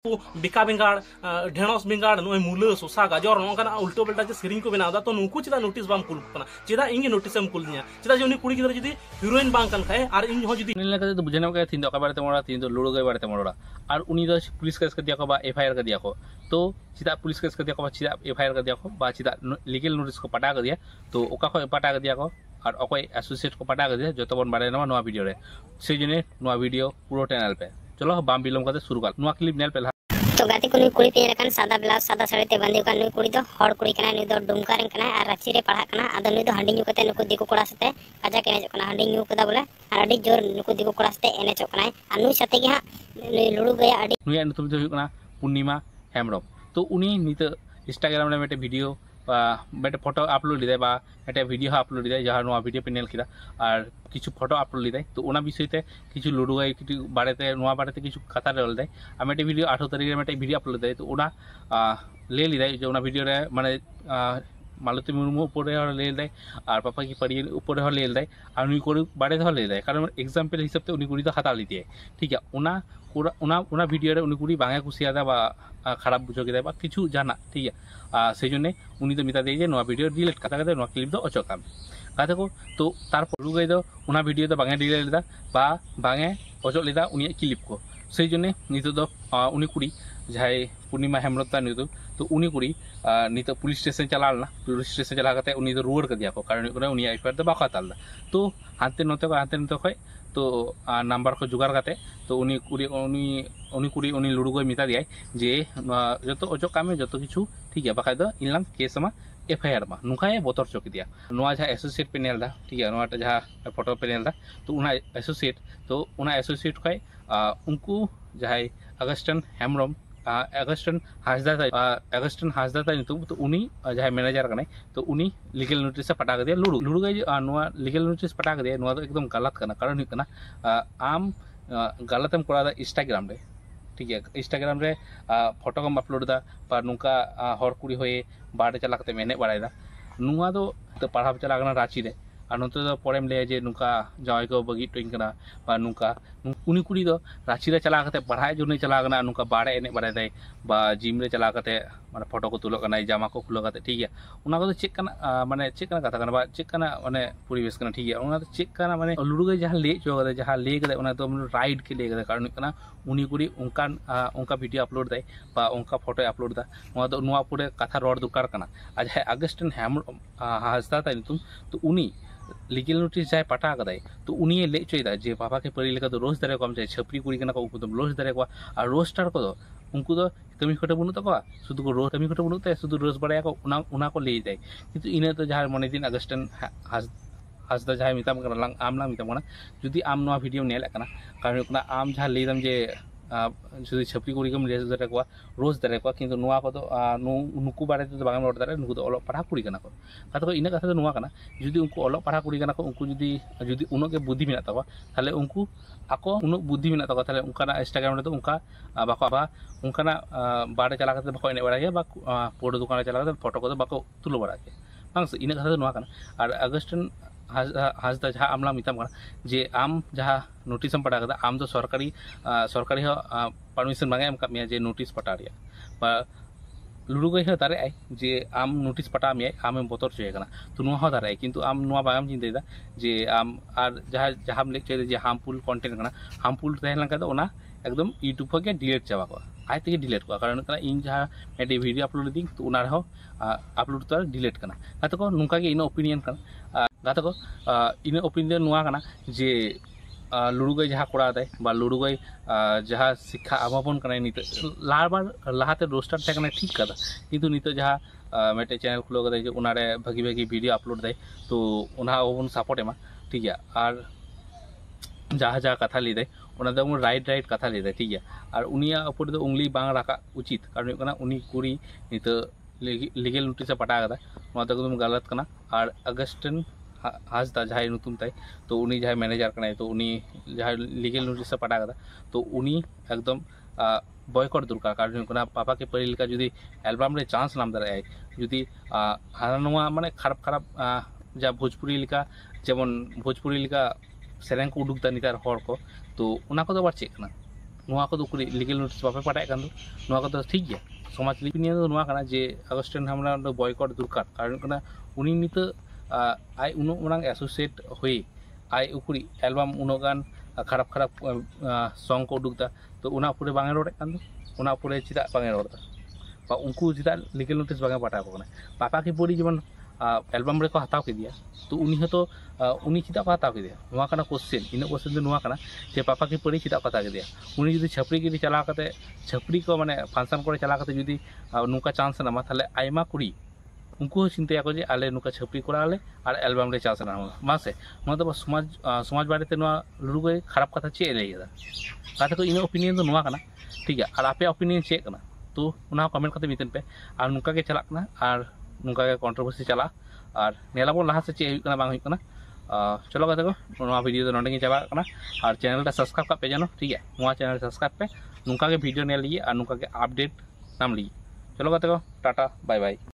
बिका बेंगाड़ ढेणस बेंगाड़ नुई मूला शसा गाजर नौकाना उल्टो पल्टा जो सेरिंग को बनादा तो नुकु चेदा नोटिस बाम कुल कना चेदा इंगे नोटिस एम कुल दिया चेदा जो उनी कुड़ी गिदरा जुदी हीरोइन बांग कन खाए आर इन हो जुदी इन लगा तो बुझने का तीन दो बारे मोड़ा तीन दो लुड़ो गए बारे मोड़ा और उनी दो पुलिस केस कर दिया को बा एफआईआर कर दिया को तो चेदा पुलिस केस कर दिया को बा चेदा एफआईआर कर दिया को बा चेदा लीगल नोटिस को पटा कर दिया तो ओका को पटा कर दिया को और अकोय एसोसिएट को पटा कर दिया जो तो बन बारे नवा वीडियो रे से जने नवा वीडियो पूरा चैनल पे चलो बाम बिलम करते शुरू कर नवा क्लिप नेल पे तो गाती को कुड़ी पे रकन सादा ब्लाउज सादा साड़ी ते बंदी का कुड़ी दो हर कुड़ी कना नु दो डुमकार कना और रांची रे पढ़ा कना आदो नु दो हंडी नु कते नुको दिको कोड़ा सते काजा केने कना हंडी नु कदा बोले और अडी जोर नुको दिको कोड़ा सते एने चो कना अनु सते के हा लुडू गया अडी नुया नुतुम जो कना पूर्णिमा हेमरम तो उनी नित इंस्टाग्राम रे मेटे वीडियो मेटे फोटो अपलोड लिदे बा मेटे वीडियो अपलोड लिदे जहां नुआ वीडियो पे नेल किदा और किछु फोटो अपलोड लिदे तो ओना विषय ते किछु लुडू गाय किछु बारेते नुआ बारेते किछु कथा रेल दे आ मेटे वीडियो 18 तारीख रे मेटे वीडियो अपलोड दे तो ओना ले लिदे जो ओना वीडियो रे माने मालती मुर्मू ऊपर ले दे और पापा की पड़ी ऊपर ले दे और उनी को बारे ले दे कारण एग्जाम्पल हिसाब से उनी कुड़ी तो हता लीदी ठीक है उना वीडियो रे उनी कुड़ी बांगे कुसियादा बा खराब बुझो के बा किछु जाना ठीक है से जने उनी तो मिता दे जे नवा वीडियो डिलीट कथा कते नवा क्लिप दो अचोकाम कथा को तो तारपर रुगई दो उना वीडियो तो बांगे डिलीट लेदा बा बांगे अचो लेदा उनी क्लिप को से जने नितो दो उनी कुड़ी जहां पूर्णिमा हेमरता नितो तो उनी कुड़ी नितो पुलिस स्टेशन चलालना पुलिस स्टेशन चला करते उनी तो रुआर कर दिया को कारण उनी एफआईआर तो बाको हतालदा तो हांते नते खय तो नंबर को जुगाड़ करते तो उनी कुड़ी उनी लुडू को मिता दिया जे जो अजो कामे जो किछु ठीक है बाखा दो इनलाम केस मा एफआईआर मा नुखाए बोतर चौक दिया नुआ जहां एसोसिएट पे नेल दा ठीक है नुआ जहां फोटो पे नेल दा तो उना एसोसिएट खय उनको जहां अगस्टन हेमरम अगस्टन हासदा नितुम तो उनी जहां मैनेजर कने तो उनी लीगल नोटिस पटा कर दिया लुडू गई नुआ लीगल नोटिस पटा कर दिया नुआ तो एकदम गलत करना कारण कना आम गलतम कोड़ा दा इंस्टाग्राम रे ठीक है इंस्टाग्राम रे फोटो कम अपलोड दा पर नुका हर कुड़ी होए बाड़े चला करते मेने बाड़ायदा नुआ तो पढ़ा चला गना रांची रे और नोते तो पड़ेम ले जे नुका जाय को बगी टोइन कना बा नुका उनी कुड़ी दो रांची रे चला करते पढ़ाई जो नहीं चला गना नुका बाड़े एने बाड़े दे बा जिम रे चला करते माने फोटो को तुलो कना जामा को खुलो करते ठीक है उना को चेक कना माने चेक कना कथा कना बा चेक कना माने परिवेश कना ठीक है उना तो चेक कना माने लुडू गई जहां ले चो करे जहां ले करे उना तो राइड के ले करे कारण कना उनी कुड़ी उनका वीडियो अपलोड दे बा उनका फोटो अपलोड दा नुआ पूरे कथा रोड दुकार कना आज है अगस्टन हेम हासदा ता नितुम तो उनी लीगल नोटिस जाए पटा कदाय तो उनी ले चोयदा जे पापा के परी लेका तो रोज दारे को हम जाय छपरी कुड़ी कना को तो रोज दारे को और रोस्टार को दो उनको तो कमी खोटे बनु तको शुद्ध को रोज कमी खोटे बनु ते शुद्ध रोज बड़ाया को उना को ले जाय किंतु इने तो जहां मने दिन अगस्टन हासदा जहां मिताम कना लांग आमला मिताम कना जुदी आम नवा वीडियो नेल कना कारण कना आम जहां लेदम जे जुदी छपरी कुड़ी कम ले दारे को रोज दारे को किंतु नुआ को तो नुकु बारे तो बांगम रोड दारे नुकु तो ओलो पढ़ा कुड़ी कना को कथा को इना कथा तो नुआ कना जुदी उनको ओलो पढ़ा कुड़ी कना को उनको जुदी उनो के बुद्धि मेना तवा ताले उनको आको उनो बुद्धि मेना तवा ताले उनका इंस्टाग्राम रे तो उनका बाको बा उनका बाड़े चला करते बाको एने बड़ा बा पोडो दुकान चला करते फोटो को तो बाको तुलो बड़ा के बांस इना कथा तो नुआ कना और अगस्टन हासदा जहां आमला मिताम कना जे आम जहां नोटिस पटा कदा आम तो सरकारी परमिशन मांगे एम कमिया जे नोटिस पटा रिया बा लुडू गई दारे आई जे आम नोटिस पटा में आम बोतर चोए कना तो नुआ दारे किंतु आम नुआ बागाम चिंता जे आम और जहां ले चोए जे हार्मफुल कंटेंट कना हार्मफुल तहन लंका तो ओना एकदम यूट्यूब के डिलीट चाबा को आज तक डिलीट को कारण कना इन जहां मेटे वीडियो अपलोड दी तो उना रहो अपलोड तो डिलीट कना गाते को नुका के इन ओपिनियन कना गाते को इन ओपिनियन नुआ कना जे लुडू गई जहां कोड़ा दे बा लुडू गई जहां शिक्षा आमाबन कना नित लाहाते रोस्टार थे कना ठीक कदा किंतु नित जहां मेटे चैनल खुलो कदा जे उनारे भागी वीडियो अपलोड दे तो उना ओबन सपोर्ट एमा ठीक है और जहां कथा ली दे उना दो राइट कथा ली दे ठीक है और उनिया ऊपर दो उंगली बांग रखा उचित कारण कना उनी कुड़ी नित लीगल नोटिस पटा कदा नो तो एकदम गलत कना और अगस्टन हासदा जहां नुतुम ताई तो उनी जहां मैनेजर कना तो उनी जहां लीगल नोटिस पटा कदा तो उनी एकदम बॉयकट दरकार कारण पापा के परी लेका जुदी एल्बम रे चांस नाम दारे जुदी हाना नवा माने खराब जा भोजपुरी लेका जेमन भोजपुरी लेका सेरें को उडुक दा नितार हर को तो उना को तो बार चेक कना नुआ को उकरी लीगल नोटिस बापे पाठाए कान नुआ को ठीक गया समाज लिपिनिया दो नुआ काना जे अगस्टिन हामरा दो बॉयकॉट दुरकार कारण कना उनी नित आई उनो मनांग एसोसिएट हुई आई उकरी एल्बम उनो गान खराब खराब सॉन्ग को उडुकता तो उना पुरे बांगे रोड़े कान उना पुरे चिदा बांगे रोड़ता बा उनको चिदा लीगल नोटिस बांगे पाठा को पापा की पूरी जीवन एल्बम रे को हताव के दिया तो उनी तो उनी चिदा को हताव के दिया नुआ काना क्वेश्चन इन क्वेश्चन दो नुआ काना जे पापा की पूरी चिदा को हताव के दिया उनी जुदी छपरी गिरी चला करते छपरी को माने फंक्शन को चला करते जुदी नुका चांस नामा थाले आयमा कुड़ी उनको चिंता को जे आले नुका छपरी कोड़ा आले और एल्बम रे चांस ना मासे नुआ तो समाज समाज बारे ते नुआ लुरु गए खराब कथा चे लेदा काते को इन ओपिनियन दो नुआ काना ठीक है और आपे ओपिनियन चे काना तो उना कमेंट करते मितन पे और नुका के चला काना और नुका के कंट्रोवर्सी चला और नेलाबो लहा से चे हुई बांग हुई चलो कहते को नुआ वीडियो तो नोंडे चाबा काना और चैनल टा सब्सक्राइब का पे जानो ठीक है नुआ चैनल सब्सक्राइब पे नुका के वीडियो ने लिए और नुका के अपडेट नाम लिए चलो कहते को टाटा बाय बाय।